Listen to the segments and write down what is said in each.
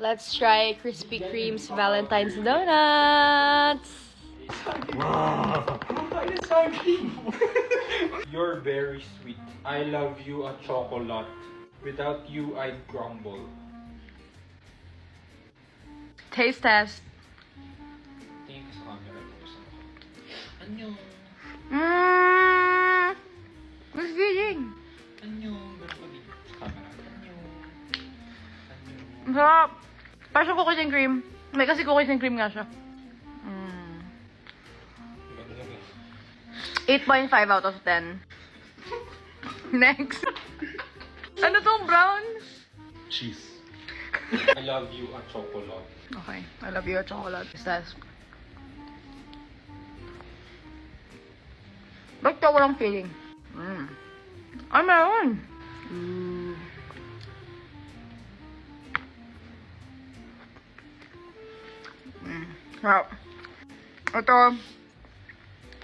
Let's try Krispy Kreme's Valentine's Donuts! You're very sweet. I love you a chocolate. Without you, I'd crumble. Taste test. Tingin ka sa camera ko. Anyo? What's feeling? Anyo? Ganun ko dito sa camera. Anyo? Anyo? Ang sarap. Parang siya cookies and cream. May kasi cookies and cream nga siya. 8.5 out of 10. Next. Ano tong brown? Cheese. I love you a chocolate. Okay. I love you, chocolate. Taste test. Ba't ka walang feeling? Ay, meron! Wow. Ito,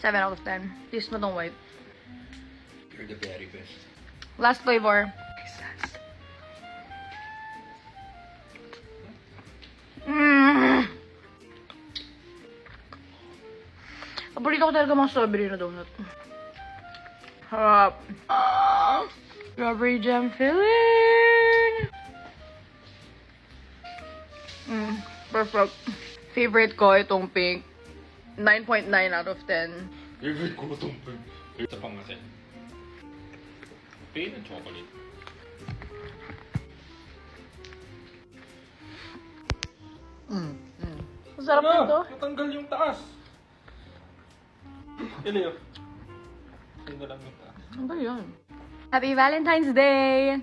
7 out of 10. Taste mo tong white. You're the very best. Last flavor. Paborito ko talaga mga strawberry na donut. Harap. Strawberry jam filling. Perfect. Favorite ko itong pink. 9.9 out of 10. Favorite ko itong pink. Sa pangasin. Pain and chocolate. Masarap nito. Natanggal yung taas. Ili yun. Ito na lang yung taas. Ano ba yun? Happy Valentine's Day!